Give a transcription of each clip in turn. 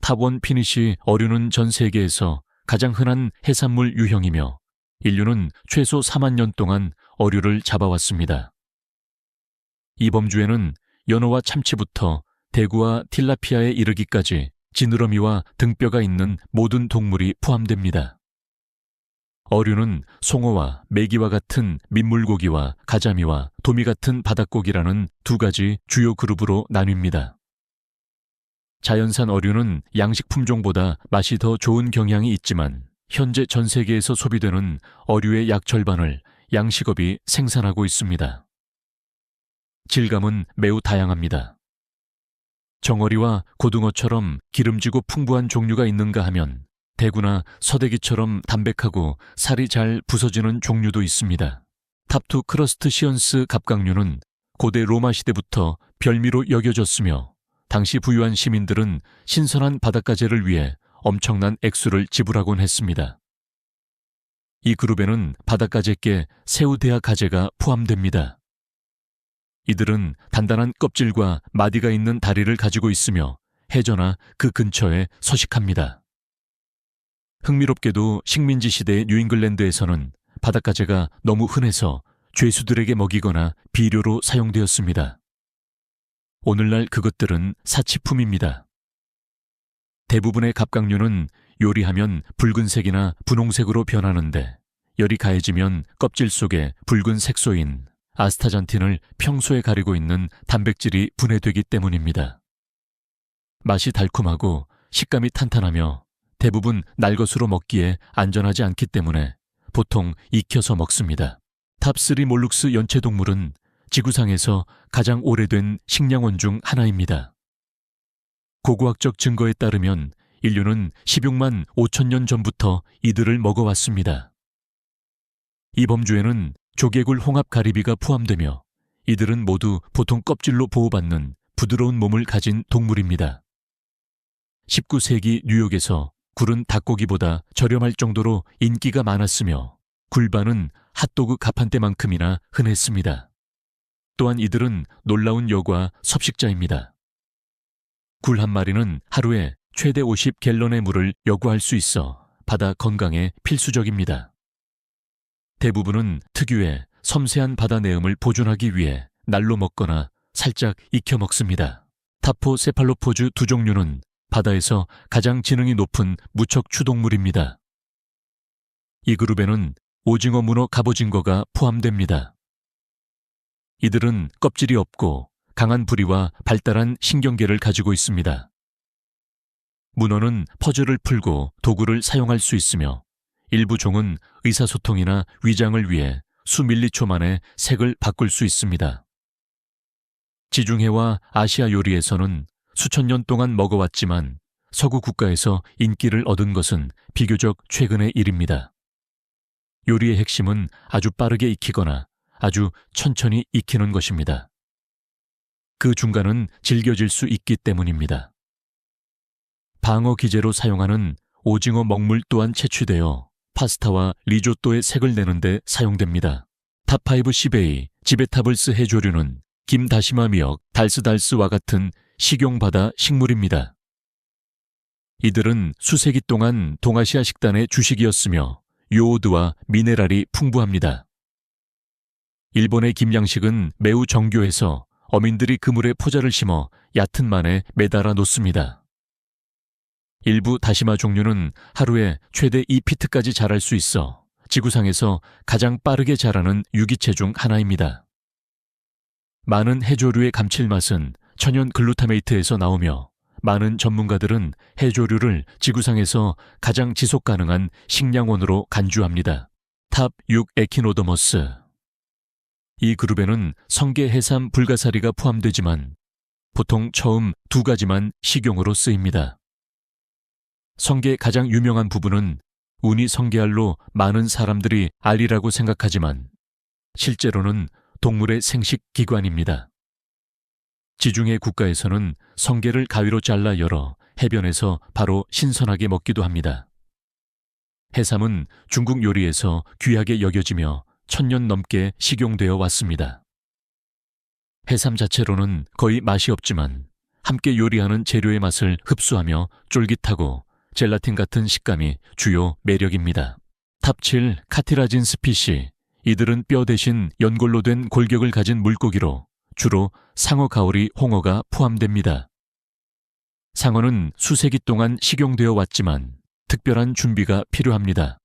탑1 피니시 어류는 전 세계에서 가장 흔한 해산물 유형이며 인류는 최소 4만 년 동안 어류를 잡아왔습니다. 이 범주에는 연어와 참치부터 대구와 틸라피아에 이르기까지 지느러미와 등뼈가 있는 모든 동물이 포함됩니다. 어류는 송어와 메기와 같은 민물고기와 가자미와 도미 같은 바닷고기라는 두 가지 주요 그룹으로 나뉩니다. 자연산 어류는 양식 품종보다 맛이 더 좋은 경향이 있지만 현재 전 세계에서 소비되는 어류의 약 절반을 양식업이 생산하고 있습니다. 질감은 매우 다양합니다. 정어리와 고등어처럼 기름지고 풍부한 종류가 있는가 하면 대구나 서대기처럼 담백하고 살이 잘 부서지는 종류도 있습니다. 탑2 크러스트시언스 갑각류는 고대 로마 시대부터 별미로 여겨졌으며 당시 부유한 시민들은 신선한 바닷가재를 위해 엄청난 액수를 지불하곤 했습니다. 이 그룹에는 바닷가재께 새우대하 가재가 포함됩니다. 이들은 단단한 껍질과 마디가 있는 다리를 가지고 있으며 해저나 그 근처에 서식합니다. 흥미롭게도 식민지 시대의 뉴잉글랜드에서는 바닷가재가 너무 흔해서 죄수들에게 먹이거나 비료로 사용되었습니다. 오늘날 그것들은 사치품입니다. 대부분의 갑각류는 요리하면 붉은색이나 분홍색으로 변하는데 열이 가해지면 껍질 속에 붉은 색소인 아스타잔틴을 평소에 가리고 있는 단백질이 분해되기 때문입니다. 맛이 달콤하고 식감이 탄탄하며 대부분 날것으로 먹기에 안전하지 않기 때문에 보통 익혀서 먹습니다. 탑3 몰룩스 연체동물은 지구상에서 가장 오래된 식량원 중 하나입니다. 고고학적 증거에 따르면 인류는 16만 5천 년 전부터 이들을 먹어왔습니다. 이 범주에는 조개굴 홍합가리비가 포함되며 이들은 모두 보통 껍질로 보호받는 부드러운 몸을 가진 동물입니다. 19세기 뉴욕에서 굴은 닭고기보다 저렴할 정도로 인기가 많았으며 굴반은 핫도그 가판대만큼이나 흔했습니다. 또한 이들은 놀라운 여과 섭식자입니다. 굴 한 마리는 하루에 최대 50갤런의 물을 여구할 수 있어 바다 건강에 필수적입니다. 대부분은 특유의 섬세한 바다 내음을 보존하기 위해 날로 먹거나 살짝 익혀 먹습니다. 타포 세팔로포즈 두 종류는 바다에서 가장 지능이 높은 무척 추동물입니다. 이 그룹에는 오징어, 문어, 갑오징어가 포함됩니다. 이들은 껍질이 없고 강한 부리와 발달한 신경계를 가지고 있습니다. 문어는 퍼즐을 풀고 도구를 사용할 수 있으며 일부 종은 의사소통이나 위장을 위해 수밀리초 만에 색을 바꿀 수 있습니다. 지중해와 아시아 요리에서는 수천 년 동안 먹어왔지만 서구 국가에서 인기를 얻은 것은 비교적 최근의 일입니다. 요리의 핵심은 아주 빠르게 익히거나 아주 천천히 익히는 것입니다. 그 중간은 질겨질 수 있기 때문입니다. 방어 기제로 사용하는 오징어 먹물 또한 채취되어 파스타와 리조또의 색을 내는데 사용됩니다. 탑5 시베이, 지베타블스 해조류는 김, 다시마, 미역, 달스달스와 같은 식용바다 식물입니다. 이들은 수세기 동안 동아시아 식단의 주식이었으며 요오드와 미네랄이 풍부합니다. 일본의 김양식은 매우 정교해서 어민들이 그물에 포자를 심어 얕은 만에 매달아 놓습니다. 일부 다시마 종류는 하루에 최대 2피트까지 자랄 수 있어 지구상에서 가장 빠르게 자라는 유기체 중 하나입니다. 많은 해조류의 감칠맛은 천연 글루타메이트에서 나오며 많은 전문가들은 해조류를 지구상에서 가장 지속 가능한 식량원으로 간주합니다. 탑6 에키노더머스. 이 그룹에는 성게, 해삼, 불가사리가 포함되지만 보통 처음 두 가지만 식용으로 쓰입니다. 성게 가장 유명한 부분은 우니 성게알로 많은 사람들이 알이라고 생각하지만 실제로는 동물의 생식 기관입니다. 지중해 국가에서는 성게를 가위로 잘라 열어 해변에서 바로 신선하게 먹기도 합니다. 해삼은 중국 요리에서 귀하게 여겨지며 1000년 넘게 식용되어 왔습니다. 해삼 자체로는 거의 맛이 없지만 함께 요리하는 재료의 맛을 흡수하며 쫄깃하고 젤라틴 같은 식감이 주요 매력입니다. 탑 7 카티라진 스피시. 이들은 뼈 대신 연골로 된 골격을 가진 물고기로 주로 상어 가오리 홍어가 포함됩니다. 상어는 수세기 동안 식용되어 왔지만 특별한 준비가 필요합니다.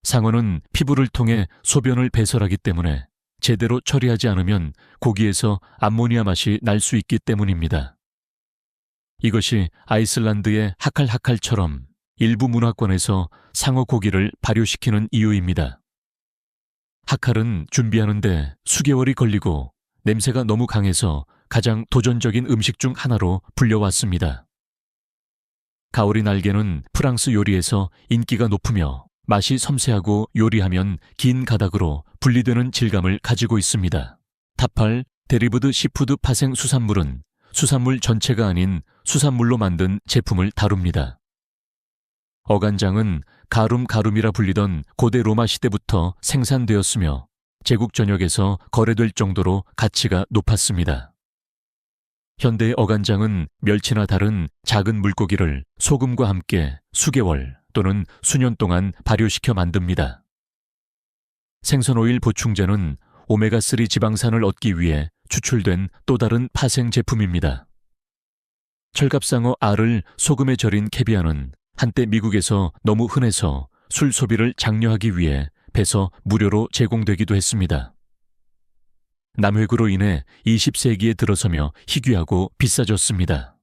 상어는 피부를 통해 소변을 배설하기 때문에 제대로 처리하지 않으면 고기에서 암모니아 맛이 날 수 있기 때문입니다. 이것이 아이슬란드의 하칼하칼처럼 일부 문화권에서 상어 고기를 발효시키는 이유입니다. 하칼은 준비하는데 수개월이 걸리고 냄새가 너무 강해서 가장 도전적인 음식 중 하나로 불려왔습니다. 가오리 날개는 프랑스 요리에서 인기가 높으며 맛이 섬세하고 요리하면 긴 가닥으로 분리되는 질감을 가지고 있습니다. 탑8 데리브드 시푸드 파생 수산물은 수산물 전체가 아닌 수산물로 만든 제품을 다룹니다. 어간장은 가룸이라 불리던 고대 로마 시대부터 생산되었으며 제국 전역에서 거래될 정도로 가치가 높았습니다. 현대의 어간장은 멸치나 다른 작은 물고기를 소금과 함께 수개월 또는 수년 동안 발효시켜 만듭니다. 생선오일 보충제는 오메가3 지방산을 얻기 위해 추출된 또 다른 파생 제품입니다. 철갑상어 알을 소금에 절인 캐비아는 한때 미국에서 너무 흔해서 술 소비를 장려하기 위해 배서 무료로 제공되기도 했습니다. 남획으로 인해 20세기에 들어서며 희귀하고 비싸졌습니다.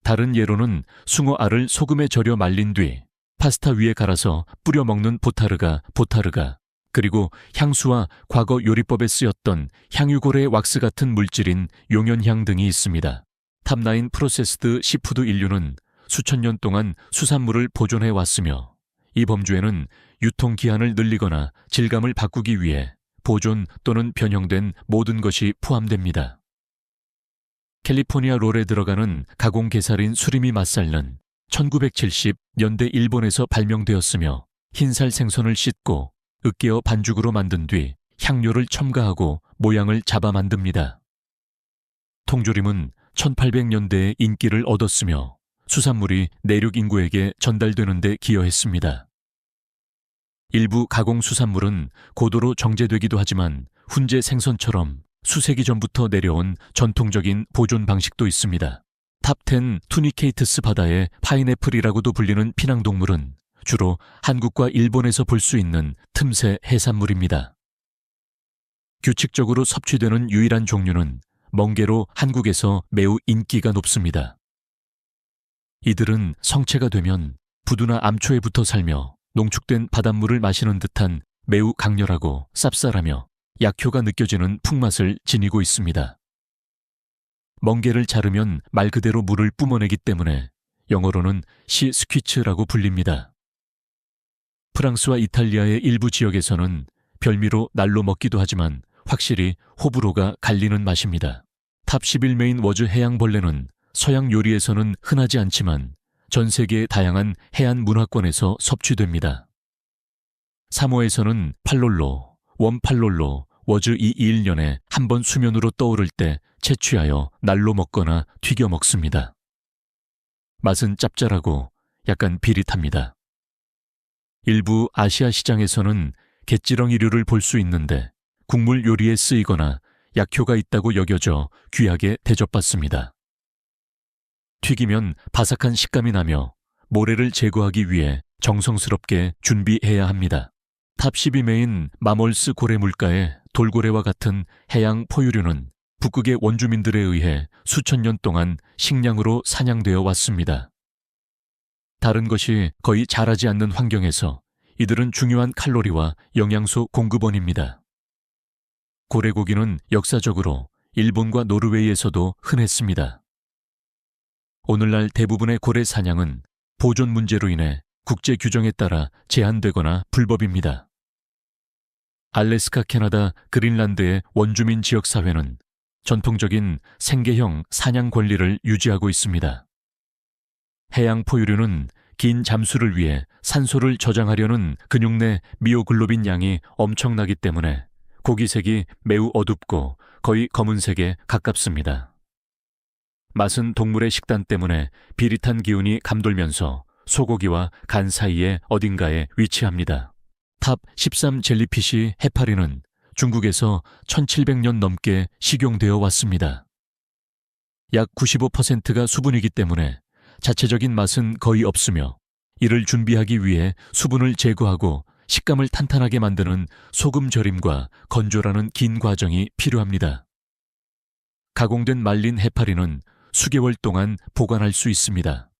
다른 예로는 숭어 알을 소금에 절여 말린 뒤 파스타 위에 갈아서 뿌려 먹는 보타르가, 그리고 향수와 과거 요리법에 쓰였던 향유고래 왁스 같은 물질인 용연향 등이 있습니다. 탑9 프로세스드 시푸드 인류는 수천 년 동안 수산물을 보존해 왔으며 이 범주에는 유통기한을 늘리거나 질감을 바꾸기 위해 보존 또는 변형된 모든 것이 포함됩니다. 캘리포니아 롤에 들어가는 가공 게살인 수리미 맛살은 1970년대 일본에서 발명되었으며 흰살 생선을 씻고 으깨어 반죽으로 만든 뒤 향료를 첨가하고 모양을 잡아 만듭니다. 통조림은 1800년대에 인기를 얻었으며 수산물이 내륙 인구에게 전달되는 데 기여했습니다. 일부 가공 수산물은 고도로 정제되기도 하지만 훈제 생선처럼 수세기 전부터 내려온 전통적인 보존 방식도 있습니다. 탑10 투니케이트스 바다의 파인애플이라고도 불리는 피낭동물은 주로 한국과 일본에서 볼 수 있는 틈새 해산물입니다. 규칙적으로 섭취되는 유일한 종류는 멍게로 한국에서 매우 인기가 높습니다. 이들은 성체가 되면 부두나 암초에 붙어 살며 농축된 바닷물을 마시는 듯한 매우 강렬하고 쌉쌀하며 약효가 느껴지는 풍맛을 지니고 있습니다. 멍게를 자르면 말 그대로 물을 뿜어내기 때문에 영어로는 시 스퀴츠라고 불립니다. 프랑스와 이탈리아의 일부 지역에서는 별미로 날로 먹기도 하지만 확실히 호불호가 갈리는 맛입니다. 탑 11 메인 워즈 해양벌레는 서양 요리에서는 흔하지 않지만 전 세계의 다양한 해안 문화권에서 섭취됩니다. 사모에서는 팔롤로, 원팔롤로, 워즈 221년에 한 번 수면으로 떠오를 때 채취하여 날로 먹거나 튀겨 먹습니다. 맛은 짭짤하고 약간 비릿합니다. 일부 아시아 시장에서는 갯지렁이류를 볼 수 있는데 국물 요리에 쓰이거나 약효가 있다고 여겨져 귀하게 대접받습니다. 튀기면 바삭한 식감이 나며 모래를 제거하기 위해 정성스럽게 준비해야 합니다. 탑 12 메인 마몰스 고래 물가의 돌고래와 같은 해양 포유류는 북극의 원주민들에 의해 수천 년 동안 식량으로 사냥되어 왔습니다. 다른 것이 거의 자라지 않는 환경에서 이들은 중요한 칼로리와 영양소 공급원입니다. 고래고기는 역사적으로 일본과 노르웨이에서도 흔했습니다. 오늘날 대부분의 고래 사냥은 보존 문제로 인해 국제 규정에 따라 제한되거나 불법입니다. 알래스카, 캐나다, 그린란드의 원주민 지역사회는 전통적인 생계형 사냥 권리를 유지하고 있습니다. 해양 포유류는 긴 잠수를 위해 산소를 저장하려는 근육 내 미오글로빈 양이 엄청나기 때문에 고기색이 매우 어둡고 거의 검은색에 가깝습니다. 맛은 동물의 식단 때문에 비릿한 기운이 감돌면서 소고기와 간 사이에 어딘가에 위치합니다. 탑 13 젤리피쉬 해파리는 중국에서 1700년 넘게 식용되어 왔습니다. 약 95%가 수분이기 때문에 자체적인 맛은 거의 없으며 이를 준비하기 위해 수분을 제거하고 식감을 탄탄하게 만드는 소금 절임과 건조라는 긴 과정이 필요합니다. 가공된 말린 해파리는 수개월 동안 보관할 수 있습니다.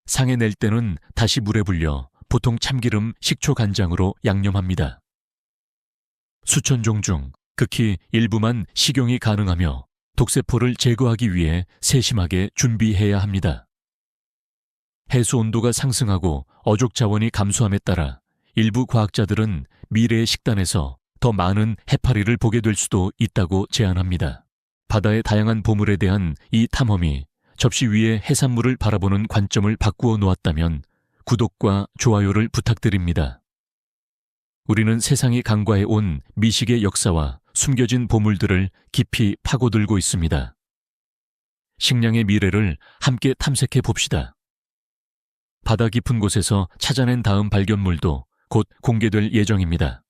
상해낼 때는 다시 물에 불려 보통 참기름, 식초, 간장으로 양념합니다. 수천 종 중 극히 일부만 식용이 가능하며 독세포를 제거하기 위해 세심하게 준비해야 합니다. 해수 온도가 상승하고 어족 자원이 감소함에 따라 일부 과학자들은 미래의 식단에서 더 많은 해파리를 보게 될 수도 있다고 제안합니다. 바다의 다양한 보물에 대한 이 탐험이 접시 위에 해산물을 바라보는 관점을 바꾸어 놓았다면 구독과 좋아요를 부탁드립니다. 우리는 세상이 간과해 온 미식의 역사와 숨겨진 보물들을 깊이 파고들고 있습니다. 식량의 미래를 함께 탐색해 봅시다. 바다 깊은 곳에서 찾아낸 다음 발견물도 곧 공개될 예정입니다.